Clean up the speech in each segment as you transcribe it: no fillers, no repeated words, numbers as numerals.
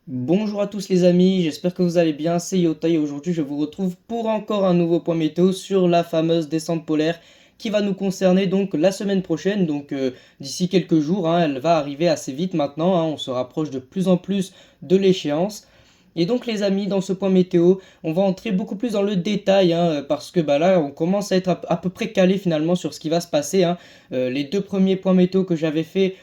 Bonjour à tous les amis, j'espère que vous allez bien, c'est Yota et aujourd'hui je vous retrouve pour encore un nouveau point météo sur la fameuse descente polaire qui va nous concerner donc la semaine prochaine, donc d'ici quelques jours, hein, elle va arriver assez vite maintenant, hein, on se rapproche de plus en plus de l'échéance. Et donc les amis, dans ce point météo, on va entrer beaucoup plus dans le détail, hein, parce que bah, là on commence à être à peu près calé finalement sur ce qui va se passer, hein. Les deux premiers points météo que j'avais fait,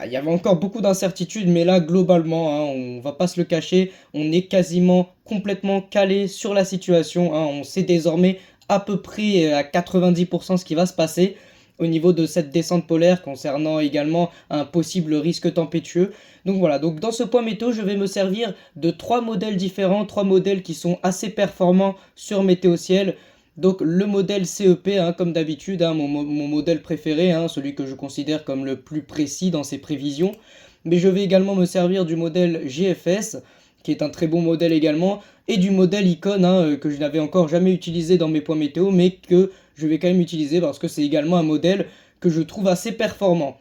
il y avait encore beaucoup d'incertitudes, mais là, globalement, hein, on va pas se le cacher, on est quasiment complètement calé sur la situation, hein. On sait désormais à peu près à 90% ce qui va se passer au niveau de cette descente polaire, concernant également un possible risque tempétueux. Donc voilà, donc dans ce point météo, je vais me servir de trois modèles différents, trois modèles qui sont assez performants sur Météo Ciel. Donc le modèle CEP, hein, comme d'habitude, hein, mon modèle préféré, hein, celui que je considère comme le plus précis dans ses prévisions. Mais je vais également me servir du modèle GFS, qui est un très bon modèle également, et du modèle Icon, hein, que je n'avais encore jamais utilisé dans mes points météo, mais que je vais quand même utiliser parce que c'est également un modèle que je trouve assez performant.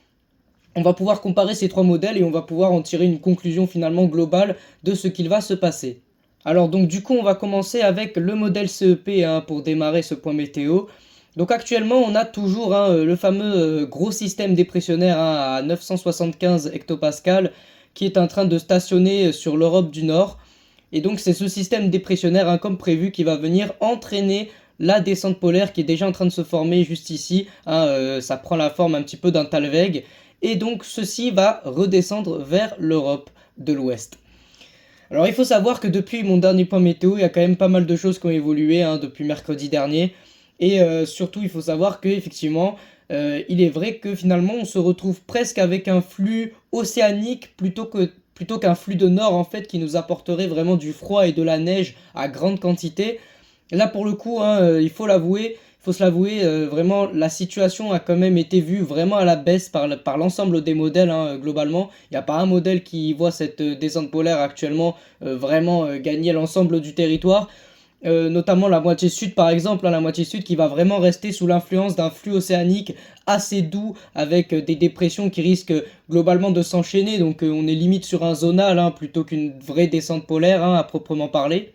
On va pouvoir comparer ces trois modèles et on va pouvoir en tirer une conclusion finalement globale de ce qu'il va se passer. Alors donc du coup on va commencer avec le modèle CEP, hein, pour démarrer ce point météo. Donc actuellement on a toujours, hein, le fameux gros système dépressionnaire, hein, à 975 hectopascales qui est en train de stationner sur l'Europe du Nord. Et donc c'est ce système dépressionnaire, hein, comme prévu, qui va venir entraîner la descente polaire qui est déjà en train de se former juste ici, hein, ça prend la forme un petit peu d'un Talweg. Et donc ceci va redescendre vers l'Europe de l'Ouest. Alors il faut savoir que depuis mon dernier point météo, il y a quand même pas mal de choses qui ont évolué, hein, depuis mercredi dernier. Et surtout, il faut savoir que effectivement, il est vrai que finalement, on se retrouve presque avec un flux océanique plutôt qu'un flux de nord en fait qui nous apporterait vraiment du froid et de la neige à grande quantité. Là pour le coup, hein, il faut l'avouer, il faut se l'avouer, vraiment la situation a quand même été vue vraiment à la baisse par l'ensemble des modèles, hein, globalement. Il n'y a pas un modèle qui voit cette descente polaire actuellement vraiment gagner l'ensemble du territoire. Notamment la moitié sud par exemple, hein, la moitié sud qui va vraiment rester sous l'influence d'un flux océanique assez doux avec des dépressions qui risquent globalement de s'enchaîner. Donc on est limite sur un zonal, hein, plutôt qu'une vraie descente polaire, hein, à proprement parler.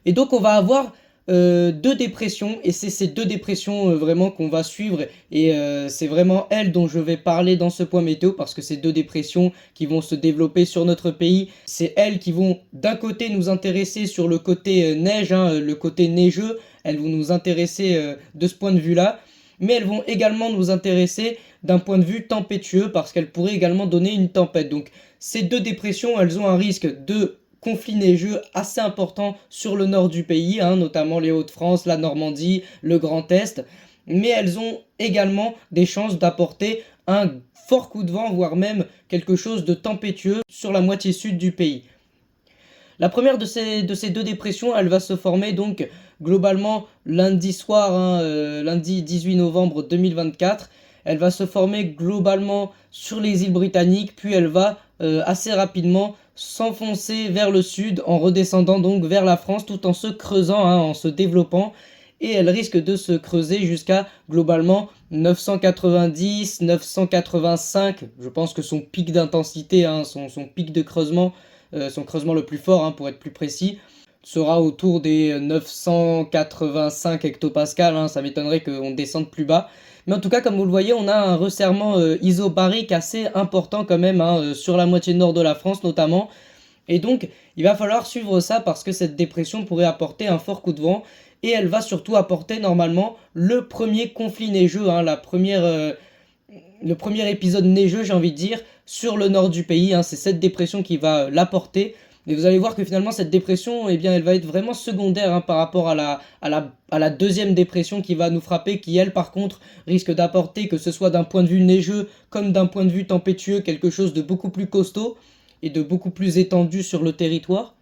Et donc on va avoir deux dépressions, et c'est ces deux dépressions vraiment qu'on va suivre, et c'est vraiment elles dont je vais parler dans ce point météo, parce que ces deux dépressions qui vont se développer sur notre pays, c'est elles qui vont d'un côté nous intéresser sur le côté neige, hein, le côté neigeux, elles vont nous intéresser de ce point de vue-là, mais elles vont également nous intéresser d'un point de vue tempétueux, parce qu'elles pourraient également donner une tempête. Donc ces deux dépressions, elles ont un risque de conflit neigeux assez important sur le nord du pays, hein, notamment les Hauts-de-France, la Normandie, le Grand Est, mais elles ont également des chances d'apporter un fort coup de vent, voire même quelque chose de tempétueux sur la moitié sud du pays. La première de ces deux dépressions, elle va se former donc globalement lundi soir, hein, lundi 18 novembre 2024. Elle va se former globalement sur les îles britanniques, puis elle va assez rapidement s'enfoncer vers le sud en redescendant donc vers la France tout en se creusant, hein, en se développant. Et elle risque de se creuser jusqu'à globalement 990, 985. Je pense que son pic d'intensité, hein, son pic de creusement, son creusement le plus fort, hein, pour être plus précis, sera autour des 985 hectopascales, hein, ça m'étonnerait qu'on descende plus bas. Mais en tout cas, comme vous le voyez, on a un resserrement isobarique assez important quand même, hein, sur la moitié nord de la France notamment. Et donc, il va falloir suivre ça parce que cette dépression pourrait apporter un fort coup de vent. Et elle va surtout apporter normalement le premier conflit neigeux, hein, le premier épisode neigeux, j'ai envie de dire, sur le nord du pays, hein. C'est cette dépression qui va l'apporter. Et vous allez voir que finalement cette dépression, eh bien, elle va être vraiment secondaire, hein, par rapport à la deuxième dépression qui va nous frapper, qui elle par contre risque d'apporter, que ce soit d'un point de vue neigeux comme d'un point de vue tempétueux, quelque chose de beaucoup plus costaud et de beaucoup plus étendu sur le territoire.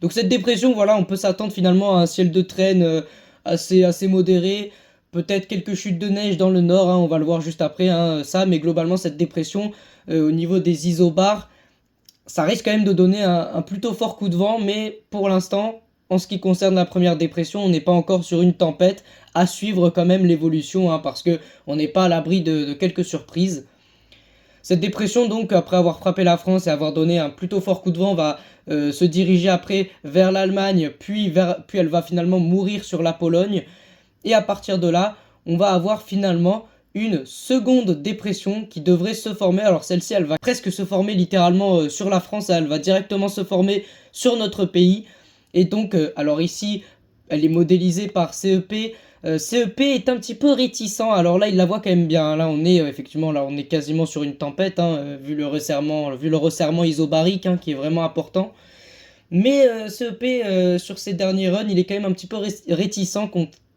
Donc cette dépression, voilà, on peut s'attendre finalement à un ciel de traîne assez modéré, peut-être quelques chutes de neige dans le nord, hein, on va le voir juste après, hein, ça, mais globalement cette dépression, au niveau des isobars, ça risque quand même de donner un plutôt fort coup de vent, mais pour l'instant, en ce qui concerne la première dépression, on n'est pas encore sur une tempête. À suivre quand même l'évolution, hein, parce que on n'est pas à l'abri de quelques surprises. Cette dépression, donc, après avoir frappé la France et avoir donné un plutôt fort coup de vent, va se diriger après vers l'Allemagne, puis elle va finalement mourir sur la Pologne. Et à partir de là, on va avoir finalement une seconde dépression qui devrait se former. Alors celle-ci, elle va presque se former littéralement sur la France, elle va directement se former sur notre pays. Et donc, alors ici, elle est modélisée par CEP. CEP est un petit peu réticent, alors là il la voit quand même bien, là on est effectivement, là on est quasiment sur une tempête, hein, vu le resserrement isobarique, hein, qui est vraiment important. Mais CEP, sur ses derniers runs, il est quand même un petit peu réticent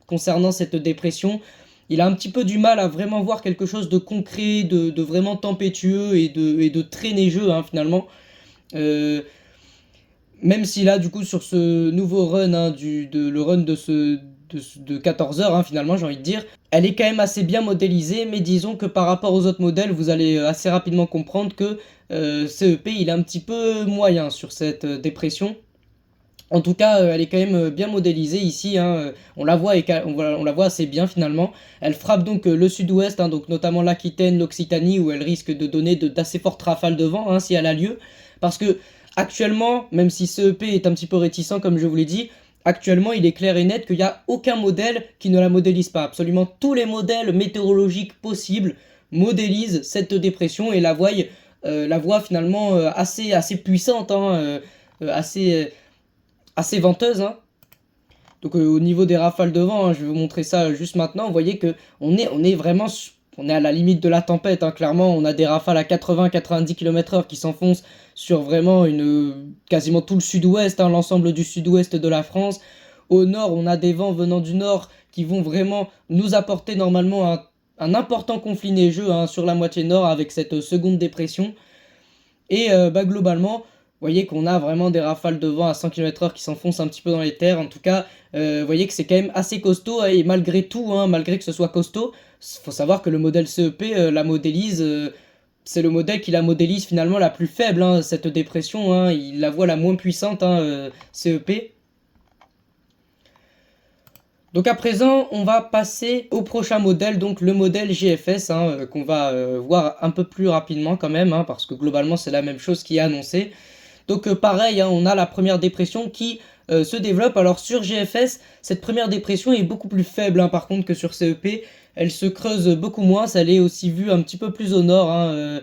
concernant cette dépression. Il a un petit peu du mal à vraiment voir quelque chose de concret, de vraiment tempétueux et de très neigeux, hein, finalement. Euh, Même si là, du coup, sur ce nouveau run, hein, le run de 14 heures, hein, finalement, j'ai envie de dire, elle est quand même assez bien modélisée, mais disons que par rapport aux autres modèles, vous allez assez rapidement comprendre que CEP, il est un petit peu moyen sur cette dépression. En tout cas, elle est quand même bien modélisée ici, hein, on la voit, on la voit assez bien finalement. Elle frappe donc le sud-ouest, hein, donc notamment l'Aquitaine, l'Occitanie, où elle risque de donner d'assez fortes rafales de vent, hein, si elle a lieu. Parce que actuellement, même si CEP est un petit peu réticent, comme je vous l'ai dit, actuellement il est clair et net qu'il n'y a aucun modèle qui ne la modélise pas. Absolument tous les modèles météorologiques possibles modélisent cette dépression et la voient finalement assez puissante, hein, assez venteuse, hein. Donc au niveau des rafales de vent, hein, je vais vous montrer ça juste maintenant. Vous voyez que on est vraiment on est à la limite de la tempête, hein, clairement. On a des rafales à 80-90 km/h qui s'enfoncent sur vraiment quasiment tout le sud-ouest, hein, l'ensemble du sud-ouest de la France. Au nord, on a des vents venant du nord qui vont vraiment nous apporter normalement un important conflit neigeux, hein, sur la moitié nord avec cette seconde dépression. Et globalement, vous voyez qu'on a vraiment des rafales de vent à 100 km/h qui s'enfoncent un petit peu dans les terres. En tout cas, vous voyez que c'est quand même assez costaud. Et malgré tout, hein, malgré que ce soit costaud, faut savoir que le modèle CEP la modélise. C'est le modèle qui la modélise finalement la plus faible, hein, cette dépression, hein, il la voit la moins puissante, hein, CEP. Donc à présent, on va passer au prochain modèle, donc le modèle GFS, hein, qu'on va voir un peu plus rapidement quand même, hein, parce que globalement c'est la même chose qui est annoncée. Donc pareil, hein, on a la première dépression qui se développe. Alors sur GFS, cette première dépression est beaucoup plus faible, hein, par contre que sur CEP. Elle se creuse beaucoup moins, elle est aussi vue un petit peu plus au nord, hein,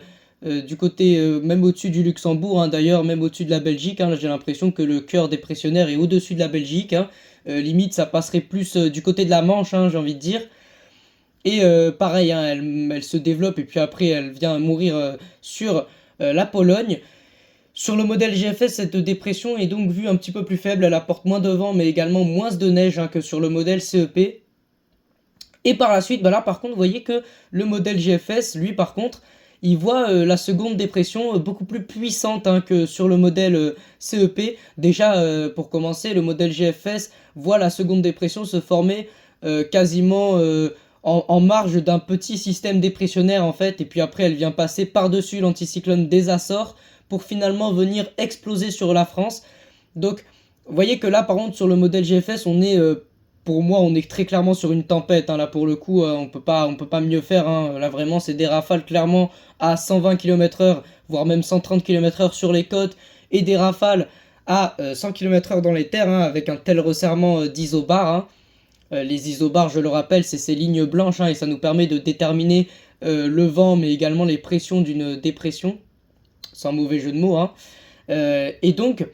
du côté, même au-dessus du Luxembourg, hein, d'ailleurs, même au-dessus de la Belgique, hein. Là, j'ai l'impression que le cœur dépressionnaire est au-dessus de la Belgique, hein. Limite, ça passerait plus du côté de la Manche, hein, j'ai envie de dire. Et pareil, hein, elle se développe et puis après, elle vient mourir sur la Pologne. Sur le modèle GFS, cette dépression est donc vue un petit peu plus faible, elle apporte moins de vent mais également moins de neige, hein, que sur le modèle CEP. Et par la suite, là par contre, vous voyez que le modèle GFS, lui par contre, il voit la seconde dépression beaucoup plus puissante, hein, que sur le modèle CEP. Déjà, pour commencer, le modèle GFS voit la seconde dépression se former quasiment en marge d'un petit système dépressionnaire en fait, et puis après elle vient passer par-dessus l'anticyclone des Açores pour finalement venir exploser sur la France. Donc, vous voyez que là, par contre, sur le modèle GFS, pour moi, on est très clairement sur une tempête, hein. Là, pour le coup, on peut pas mieux faire, hein. Là, vraiment, c'est des rafales clairement à 120 km/h, voire même 130 km/h sur les côtes, et des rafales à 100 km/h dans les terres, hein, avec un tel resserrement d'isobars, hein. Les isobars, je le rappelle, c'est ces lignes blanches, hein, et ça nous permet de déterminer le vent, mais également les pressions d'une dépression, sans mauvais jeu de mots, hein. Et donc,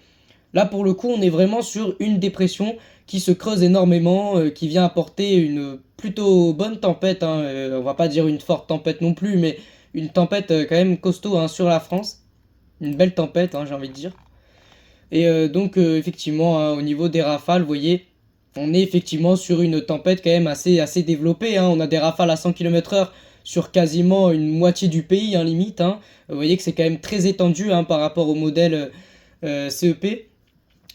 là, pour le coup, on est vraiment sur une dépression qui se creuse énormément, qui vient apporter une plutôt bonne tempête, hein, on va pas dire une forte tempête non plus, mais une tempête quand même costaud, hein, sur la France. Une belle tempête, hein, j'ai envie de dire. Et donc, effectivement, hein, au niveau des rafales, vous voyez, on est effectivement sur une tempête quand même assez développée, hein. On a des rafales à 100 km/h sur quasiment une moitié du pays, hein, limite, hein. Vous voyez que c'est quand même très étendu, hein, par rapport au modèle CEP.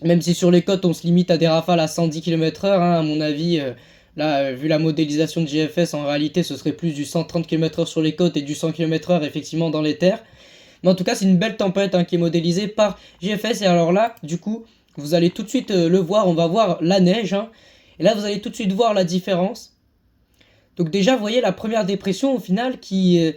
Même si sur les côtes, on se limite à des rafales à 110 km/h, hein, à mon avis, là, vu la modélisation de GFS, en réalité, ce serait plus du 130 km/h sur les côtes et du 100 km/h, effectivement, dans les terres. Mais en tout cas, c'est une belle tempête qui est modélisée par GFS. Et alors là, du coup, vous allez tout de suite le voir. On va voir la neige. Et là, vous allez tout de suite voir la différence. Donc déjà, vous voyez la première dépression au final qui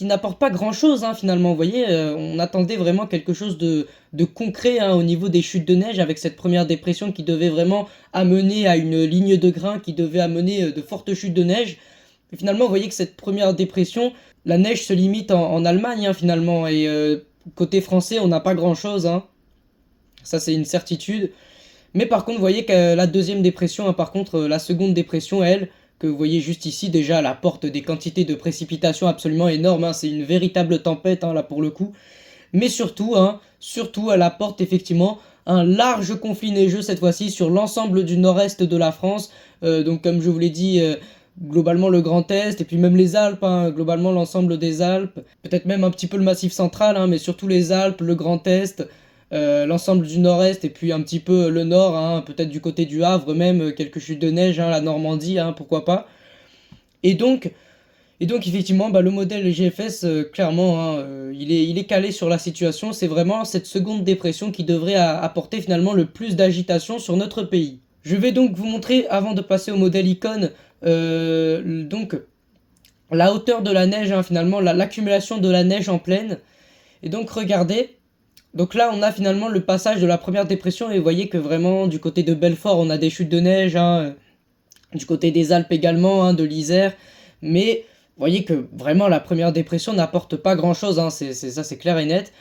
n'apporte pas grand-chose finalement. Vous voyez, on attendait vraiment quelque chose de concret au niveau des chutes de neige avec cette première dépression qui devait vraiment amener à une ligne de grains, qui devait amener de fortes chutes de neige. Et finalement, vous voyez que cette première dépression, la neige se limite en Allemagne finalement. Et côté français, on n'a pas grand-chose. Ça, c'est une certitude. Mais par contre, vous voyez que la deuxième dépression, par contre, la seconde dépression, elle, que vous voyez juste ici, déjà, elle apporte des quantités de précipitations absolument énormes. C'est une véritable tempête, là, pour le coup. Mais surtout, elle apporte effectivement un large conflit neigeux, cette fois-ci, sur l'ensemble du nord-est de la France. Donc, comme je vous l'ai dit, globalement le Grand Est, et puis même les Alpes, globalement l'ensemble des Alpes. Peut-être même un petit peu le Massif central, mais surtout les Alpes, le Grand Est. L'ensemble du nord-est et puis un petit peu le nord, peut-être du côté du Havre même, quelques chutes de neige, la Normandie, pourquoi pas. Et donc effectivement, le modèle GFS, clairement, il est calé sur la situation. C'est vraiment cette seconde dépression qui devrait apporter finalement le plus d'agitation sur notre pays. Je vais donc vous montrer, avant de passer au modèle Icon, donc la hauteur de la neige, finalement, l'accumulation de la neige en plaine. Et donc regardez. Donc là, on a finalement le passage de la première dépression et vous voyez que vraiment du côté de Belfort, on a des chutes de neige, du côté des Alpes également, de l'Isère. Mais vous voyez que vraiment la première dépression n'apporte pas grand-chose, ça c'est clair et net.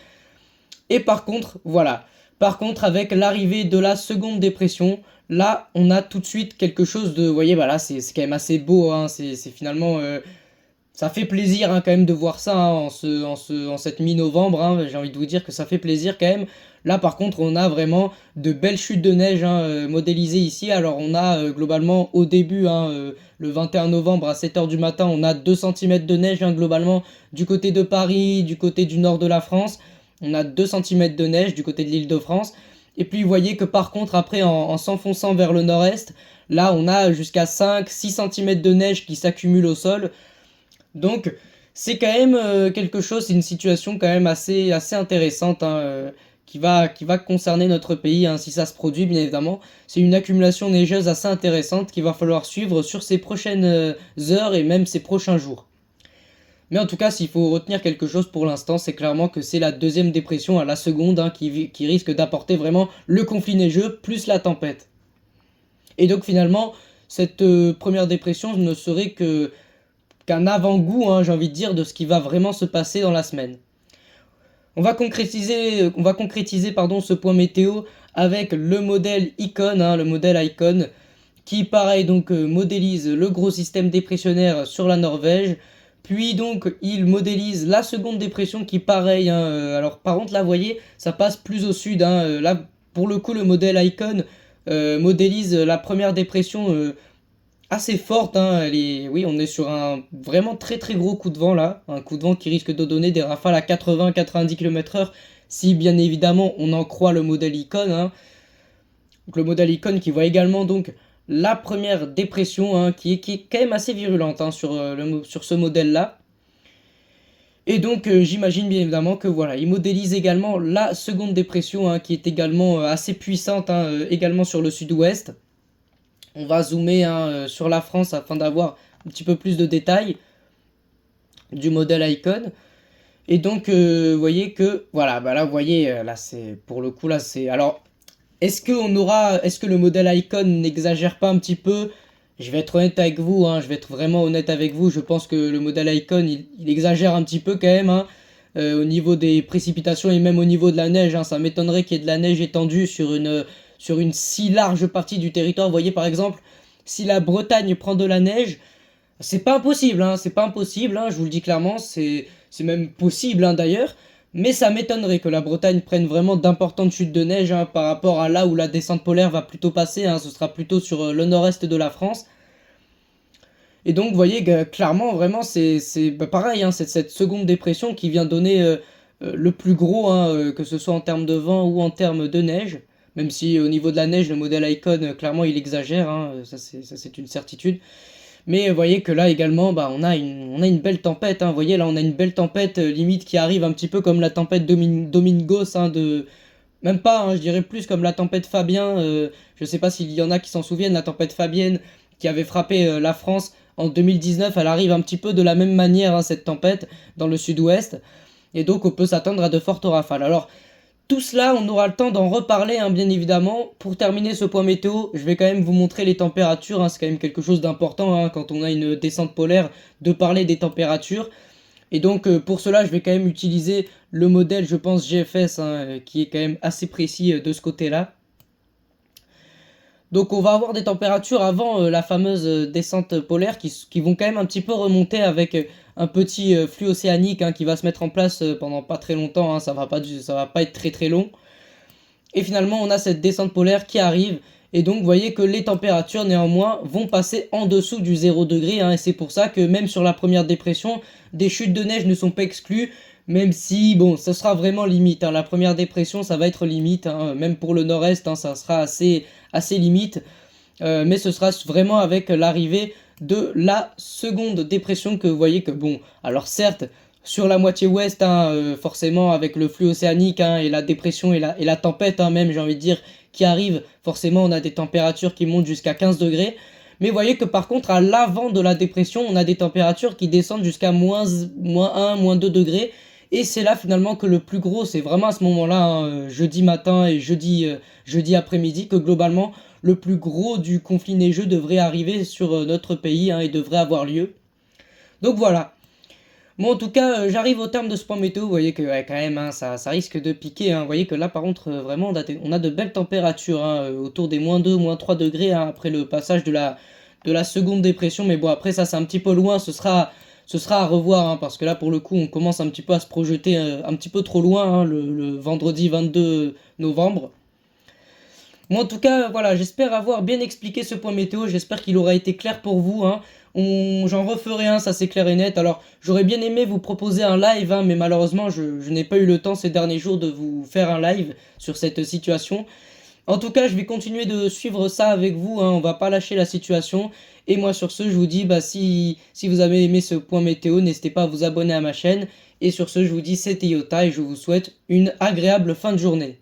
Et par contre, voilà. Par contre, avec l'arrivée de la seconde dépression, là, on a tout de suite quelque chose de... Vous voyez, voilà, c'est quand même assez beau, c'est finalement... ça fait plaisir quand même de voir ça en cette mi-novembre. J'ai envie de vous dire que ça fait plaisir quand même. Là par contre on a vraiment de belles chutes de neige modélisées ici. Alors on a globalement au début, le 21 novembre à 7h du matin, on a 2 cm de neige globalement du côté de Paris, du côté du nord de la France. On a 2 cm de neige du côté de l'Île-de-France. Et puis vous voyez que par contre après en s'enfonçant vers le nord-est, là on a jusqu'à 5-6 cm de neige qui s'accumulent au sol. Donc c'est quand même quelque chose, c'est une situation quand même assez intéressante qui va concerner notre pays si ça se produit bien évidemment. C'est une accumulation neigeuse assez intéressante qu'il va falloir suivre sur ces prochaines heures et même ces prochains jours. Mais en tout cas, s'il faut retenir quelque chose pour l'instant, c'est clairement que c'est la deuxième dépression à la seconde qui risque d'apporter vraiment le conflit neigeux plus la tempête. Et donc finalement, cette première dépression ne serait qu'un avant-goût, j'ai envie de dire, de ce qui va vraiment se passer dans la semaine. On va concrétiser ce point météo avec le modèle Icon, qui pareil donc modélise le gros système dépressionnaire sur la Norvège. Puis donc il modélise la seconde dépression qui pareil, alors par contre là vous voyez ça passe plus au sud, là pour le coup le modèle Icon modélise la première dépression assez forte, oui, on est sur un vraiment très très gros coup de vent là, un coup de vent qui risque de donner des rafales à 80-90 km/h si bien évidemment on en croit le modèle Icon. Donc le modèle Icon qui voit également donc la première dépression qui est quand même assez virulente sur ce modèle là. Et donc j'imagine bien évidemment que voilà, il modélise également la seconde dépression qui est également assez puissante également sur le sud-ouest. On va zoomer sur la France afin d'avoir un petit peu plus de détails du modèle Icon. Et donc, vous voyez que, voilà, là, vous voyez, là, c'est, pour le coup, là, c'est... Alors, est-ce que le modèle Icon n'exagère pas un petit peu? Je vais être honnête avec vous, je vais être vraiment honnête avec vous. Je pense que le modèle Icon, il exagère un petit peu quand même, au niveau des précipitations et même au niveau de la neige. Ça m'étonnerait qu'il y ait de la neige étendue sur une si large partie du territoire. Vous voyez par exemple, si la Bretagne prend de la neige, c'est pas impossible, c'est pas impossible, je vous le dis clairement, c'est même possible d'ailleurs, mais ça m'étonnerait que la Bretagne prenne vraiment d'importantes chutes de neige par rapport à là où la descente polaire va plutôt passer, ce sera plutôt sur le nord-est de la France. Et donc vous voyez que clairement vraiment c'est pareil, c'est cette seconde dépression qui vient donner le plus gros, que ce soit en termes de vent ou en termes de neige. Même si au niveau de la neige, le modèle Icon, clairement, il exagère, ça c'est une certitude. Mais vous voyez que là également, bah, on a une belle tempête, hein. Vous voyez là, on a une belle tempête, limite qui arrive un petit peu comme la tempête Domingos, hein, de même pas, hein, je dirais plus comme la tempête Fabien, je sais pas s'il y en a qui s'en souviennent, la tempête Fabienne qui avait frappé, la France en 2019, elle arrive un petit peu de la même manière, hein, cette tempête, dans le sud-ouest et donc on peut s'attendre à de fortes rafales. Alors tout cela, on aura le temps d'en reparler, hein, bien évidemment. Pour terminer ce point météo, je vais quand même vous montrer les températures, hein, c'est quand même quelque chose d'important, hein, quand on a une descente polaire, de parler des températures. Et donc pour cela, je vais quand même utiliser le modèle, je pense, GFS, hein, qui est quand même assez précis de ce côté-là. Donc on va avoir des températures avant la fameuse descente polaire qui vont quand même un petit peu remonter avec un petit flux océanique, hein, qui va se mettre en place pendant pas très longtemps, hein, ça va pas être très très long. Et finalement on a cette descente polaire qui arrive et donc vous voyez que les températures néanmoins vont passer en dessous du 0 degré, hein, et c'est pour ça que même sur la première dépression, des chutes de neige ne sont pas exclues, même si bon, ça sera vraiment limite, hein. La première dépression ça va être limite, hein, même pour le nord-est, hein, ça sera assez limite. Mais ce sera vraiment avec l'arrivée de la seconde dépression que vous voyez que bon, alors certes, sur la moitié ouest, hein, forcément avec le flux océanique, hein, et la dépression et la tempête, hein, même j'ai envie de dire, qui arrive, forcément on a des températures qui montent jusqu'à 15 degrés. Mais vous voyez que par contre à l'avant de la dépression, on a des températures qui descendent jusqu'à moins 1, moins 2 degrés. Et c'est là finalement que le plus gros, c'est vraiment à ce moment-là, hein, jeudi matin et jeudi après-midi, que globalement le plus gros du conflit neigeux devrait arriver sur notre pays, hein, et devrait avoir lieu. Donc voilà. Bon, en tout cas, j'arrive au terme de ce point météo. Vous voyez que ouais, quand même, hein, ça risque de piquer, hein. Vous voyez que là, par contre, vraiment, on a de belles températures, hein, autour des -2, -3 degrés, hein, après le passage de la seconde dépression. Mais bon, après, ça, c'est un petit peu loin. Ce sera à revoir, hein, parce que là, pour le coup, on commence un petit peu à se projeter un petit peu trop loin, hein, le vendredi 22 novembre. Moi, en tout cas, voilà, j'espère avoir bien expliqué ce point météo. J'espère qu'il aura été clair pour vous, hein. J'en referai un, ça c'est clair et net. Alors, j'aurais bien aimé vous proposer un live, hein, mais malheureusement, je n'ai pas eu le temps ces derniers jours de vous faire un live sur cette situation. En tout cas, je vais continuer de suivre ça avec vous, hein, on va pas lâcher la situation. Et moi, sur ce, je vous dis, bah, si vous avez aimé ce point météo, n'hésitez pas à vous abonner à ma chaîne. Et sur ce, je vous dis, c'était Yota et je vous souhaite une agréable fin de journée.